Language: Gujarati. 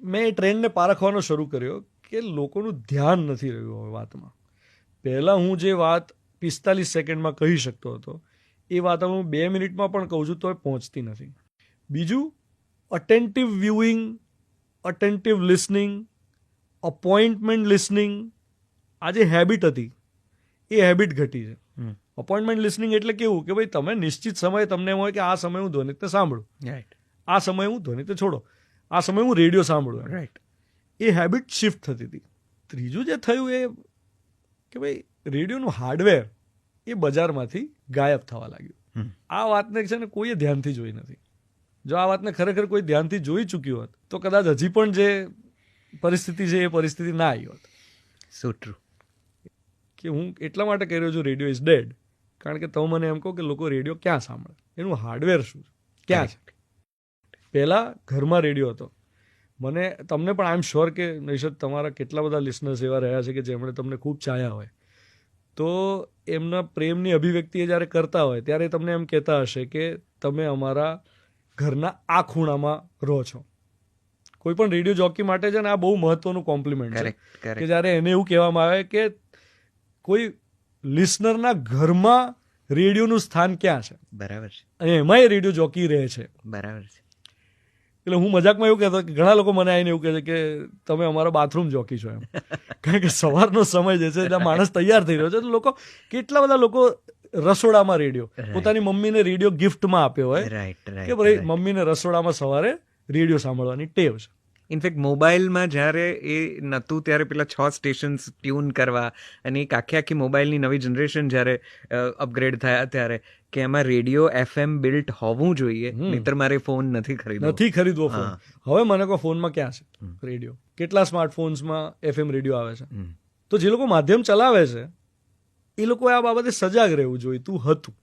મેં એ ટ્રેન્ડને પારખવાનો શરૂ કર્યો કે લોકોનું ધ્યાન નથી રહ્યું હવે વાતમાં. પહેલાં હું જે વાત 45 સેકન્ડમાં કહી શકતો હતો એ વાત હવે હું 2 મિનિટમાં પણ કહું છું તો એ પહોંચતી નથી. બીજું, attentive viewing, attentive listening, appointment listening, આ જે હેબિટ હતી એ હેબિટ ઘટી છે. અપોઇન્ટમેન્ટ લિસનિંગ એટલે કેવું કે ભાઈ તમે નિશ્ચિત સમયે તમને એમ હોય કે આ સમયે હું ધ્વનિતને સાંભળું, આ સમયે હું ધ્વનિતને છોડો, આ સમયે હું રેડિયો સાંભળું, રાઈટ, એ હેબિટ શિફ્ટ થતી હતી. ત્રીજું જે થયું એ કે ભાઈ રેડિયોનું હાર્ડવેર એ બજારમાંથી ગાયબ થવા લાગ્યું. આ વાતને છે ને કોઈએ ધ્યાનથી જોઈ નથી. જો આ વાતને ખરેખર કોઈ ધ્યાનથી જોઈ ચૂક્યું હોત તો કદાચ હજી પણ જે પરિસ્થિતિ છે એ પરિસ્થિતિ ના આવી હોત. સો ટ્રુ. કે હું એટલા માટે કહી રહ્યો છું રેડિયો ઇઝ ડેડ, કારણ કે તમે મને એમ કહો કે લોકો રેડિયો ક્યાં સાંભળે, એનું હાર્ડવેર શું છે, ક્યાં છે. પહેલાં ઘરમાં રેડિયો હતો. તમને પણ આઈ એમ શ્યોર કે નૈશદ તમારા કેટલા બધા લિસનર્સ એવા રહ્યા છે કે જેમણે તમને ખૂબ ચાહ્યા હોય, તો એમના પ્રેમની અભિવ્યક્તિ એ જ્યારે કરતા હોય ત્યારે તમને એમ કહેતા હશે કે તમે અમારા ઘરના આ ખૂણામાં રહો છો. કોઈ પણ રેડિયો જોકી માટે છે ને આ બહુ મહત્વનું કોમ્પ્લિમેન્ટ છે કે જ્યારે એને એવું કહેવામાં આવે કે કોઈ લિસનરના ઘરમાં રેડિયોનું સ્થાન ક્યાં છે. બરાબર છે. અને એમાંય રેડિયો જોકી રહે છે. બરાબર છે. એટલે હું મજાકમાં એવું કહેતો કે ઘણા લોકો મને આવીને એવું કહે છે કે તમે અમારા બાથરૂમ જોકી છો એમ. કારણ કે સવારનો સમય જે છે એટલે માણસ તૈયાર થઈ રહ્યો છે તો લોકો, કેટલા બધા લોકો રસોડામાં રેડિયો, પોતાની મમ્મીને રેડિયો ગિફ્ટમાં આપ્યો હોય કે ભાઈ મમ્મીને રસોડામાં સવારે રેડિયો સાંભળવાની ટેવ છે. ઇનફેક્ટ મોબાઈલમાં જ્યારે એ નહોતું ત્યારે પેલા 6 સ્ટેશન્સ ટ્યુન કરવા અને એક આખી મોબાઈલની નવી જનરેશન જ્યારે અપગ્રેડ થયા ત્યારે કે એમાં રેડિયો FM બિલ્ટ હોવું જોઈએ, નહીતર મારે ફોન નથી ખરીદવો ફોન. હવે મને કહો ફોનમાં ક્યાં છે રેડિયો? કેટલા સ્માર્ટફોન્સમાં FM રેડિયો આવે છે. તો જે લોકો માધ્યમ ચલાવે છે એ લોકોએ આ બાબતે સજાગ રહેવું જોઈતું હતું.